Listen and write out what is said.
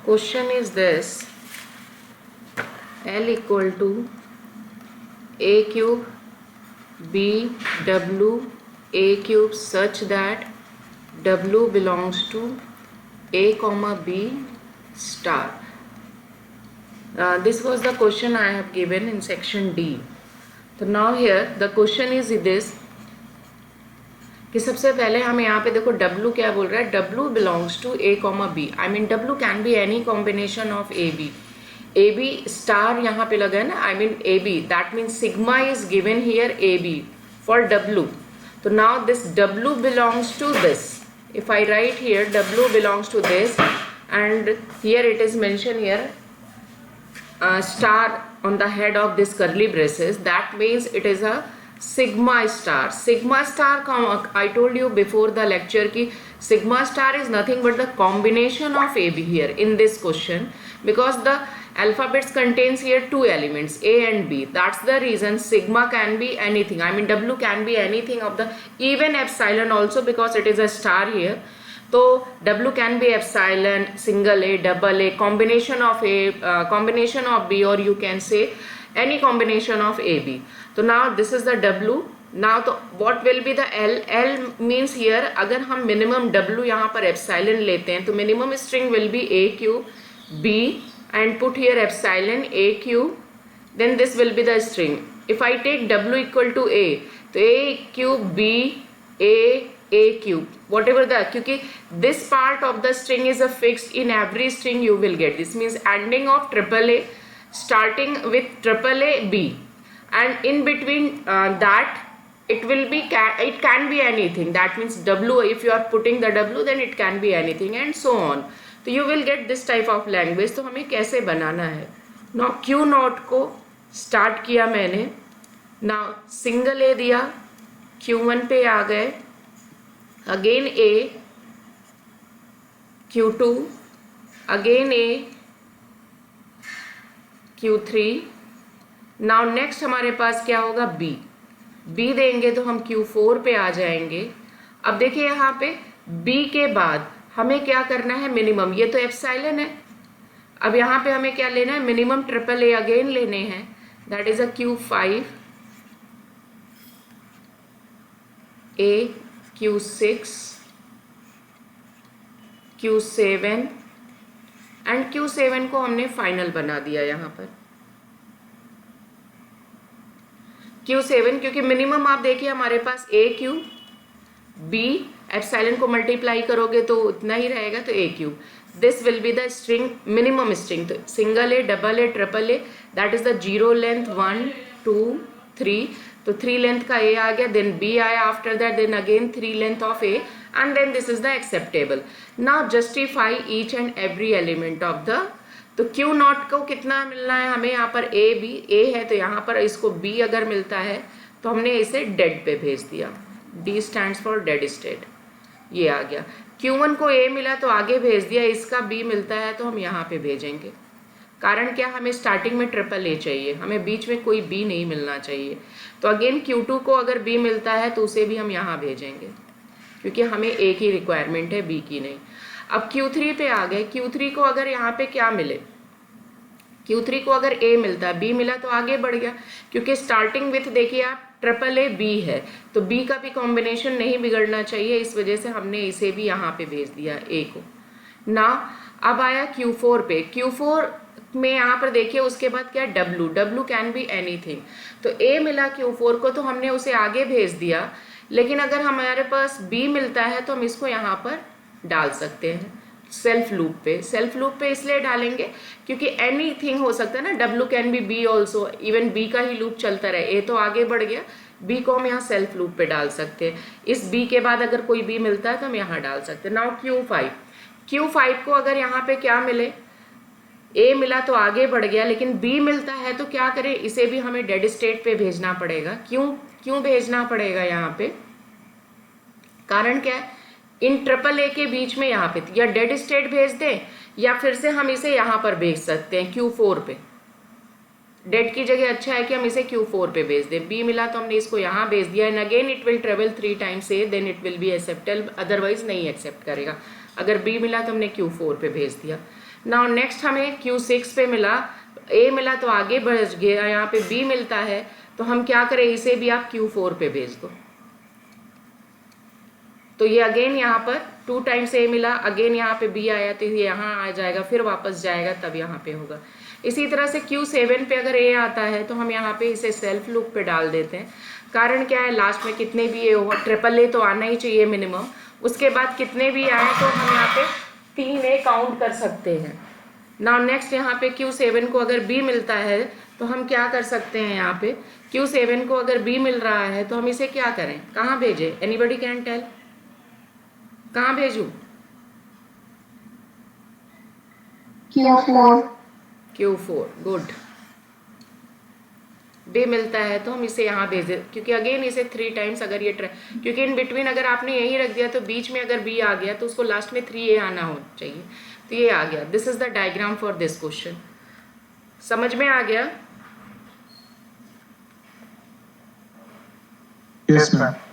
Question is this: L equal to a cube b w a cube such that w belongs to a comma b star. This was the question I have given in section D. So now here the question is this कि सबसे पहले हम यहाँ पे देखो W क्या बोल रहा है, W belongs to A comma B. I mean W can be any combination of AB. AB star यहाँ पे लगा है ना, I mean AB. That means sigma is given here AB for W. So now this W belongs to this. If I write here W belongs to this, and here it is mentioned here star on the head of this curly braces, that means it is a sigma star. Sigma star, I told you before the lecture ki sigma star is nothing but the combination of AB here in this question, because the alphabets contains here two elements A and B. That's the reason sigma can be anything. I mean W can be anything of the, even epsilon also, because it is a star here. So W can be epsilon, single A, double A, combination of A, combination of B, or you can say any combination of AB. So now this is the W. Now तो what will be the L? L means here अगर हम minimum W यहाँ पर epsilon लेते हैं तो minimum string will be A cube B and put here epsilon A cube, then this will be the string. If I take W equal to A, तो A cube B A cube, whatever the, क्योंकि this part of the string is a fixed, in every string you will get. This means ending of triple A starting with triple A B, and in between that it will be it can be anything. That means W, if you are putting the W, then it can be anything and so on. तो you will get this type of language. तो हमें कैसे बनाना है? Now Q note को start किया मैंने. Now single A दिया, Q1 पे आ गए, again A, Q2, again A, Q3. Now next हमारे पास क्या होगा? B देंगे तो हम Q4 पे आ जाएंगे. अब देखिए यहाँ पे B के बाद हमें क्या करना है? मिनिमम, ये तो एप्सिलॉन है. अब यहाँ पे हमें क्या लेना है? मिनिमम ट्रिपल A अगेन लेने हैं. That is a Q5 A, Q6, Q7 and Q7 को हमने फाइनल बना दिया यहाँ पर. Q7 क्योंकि मिनिमम आप देखिए हमारे पास A क्यूब B, एप्सिलॉन को मल्टीप्लाई करोगे तो उतना ही रहेगा, तो A cube. This will be the string, minimum string. तो single A, double A, triple A, that is the zero length 1 2 3. तो 3 लेंथ का A आ गया, देन B आया after that, then again 3 length of A, and then this is the acceptable. Now justify each and every element of the. तो Q naught को कितना मिलना है हमें? यहाँ पर A B, A है तो यहाँ पर इसको B अगर मिलता है तो हमने इसे डेड पे भेज दिया. D stands for dead state, ये आ गया. Q1 को A मिला तो आगे भेज दिया, इसका B मिलता है तो हम यहाँ पे भेजेंगे. कारण क्या? हमें स्टार्टिंग में ट्रिपल A चाहिए, हमें बीच में कोई B नहीं मिलना चाहिए. तो अगेन Q2 को अगर B मिलता है तो उसे भी हम यहाँ भेजेंगे, क्योंकि हमें A की रिक्वायरमेंट है, B की नहीं. अब Q3 पे आ गए. Q3 को अगर यहाँ पे क्या मिले? Q3 को अगर A मिलता है, B मिला तो आगे बढ़ गया, क्योंकि स्टार्टिंग विथ देखिए आप ट्रिपल A B है, तो B का भी कॉम्बिनेशन नहीं बिगड़ना चाहिए, इस वजह से हमने इसे भी यहाँ पे भेज दिया A को. ना अब आया Q4 पे. Q4 में यहाँ पर देखिए उसके बाद क्या? W can be anything. तो A मिला Q4 को तो हमने उसे आगे भेज दिया, लेकिन अगर हमारे पास B मिलता है तो हम इसको यहाँ पर डाल सकते हैं सेल्फ लूप पे. सेल्फ लूप पे इसलिए डालेंगे क्योंकि एनीथिंग हो सकता है ना, W can be B also, even B का ही लूप चलता रहे. A तो आगे बढ़ गया, B को हम यहाँ सेल्फ लूप पे डाल सकते हैं. इस B के बाद अगर कोई B मिलता है तो हम यहाँ डाल सकते हैं. नाउ Q5 को अगर यहाँ पे क्या मिले? A मिला तो आगे बढ़ गया, लेकिन B मिलता है तो क्या करें? इसे भी हमें डेड स्टेट पे भेजना पड़ेगा. क्यों भेजना पड़ेगा यहाँ पे? कारण क्या है? इन ट्रिपल A के बीच में यहाँ पे या डेड स्टेट भेज दें, या फिर से हम इसे यहाँ पर भेज सकते हैं Q4 पे. डेड की जगह अच्छा है कि हम इसे Q4 पे भेज दें. B मिला तो हमने इसको यहाँ भेज दिया, and again it will travel 3 times A, then it will be acceptable, otherwise नहीं एक्सेप्ट करेगा. अगर B मिला तो हमने Q4 पे भेज दिया. नाउ नेक्स्ट हमें Q6 पे मिला, A मिला तो आगे बढ़ गया, यहाँ पे B मिलता है तो हम क्या करें, इसे भी आप Q4 पे भेज दो। तो ये अगेन यहाँ पर 2 टाइम्स A मिला, अगेन यहाँ पे B आया तो ये यहाँ आ जाएगा, फिर वापस जाएगा, तब यहाँ पे होगा। इसी तरह से Q7 पे अगर A आता है तो हम यहाँ पे इसे सेल्फ लूप पे डाल देते हैं। कारण क्या है, लास्ट में कितने भी A हो, ट्रिपल A तो आना ही चाहिए मिनिमम, उसके बाद कितने भी आए तो हम यहाँ पे 3 A काउंट कर सकते हैं। नाउ नेक्स्ट यहाँ पे Q7 को अगर B मिलता है तो हम क्या कर सकते हैं, यहाँ पे Q7 को अगर B मिल रहा है तो हम इसे क्या करें, कहाँ भेजें, एनीबडी कैन टेल, कहाँ भेजूं? Q4. Q4, good. B मिलता है तो हम इसे यहाँ भेज दें, क्योंकि अगेन इसे 3 टाइम्स अगर ये क्योंकि इन बिटवीन अगर आपने यही रख दिया तो बीच में अगर B आ गया तो उसको लास्ट में 3A आना हो चाहिए, तो ये आ गया। This is the diagram for this question. समझ में आ गया? Yes, ma'am.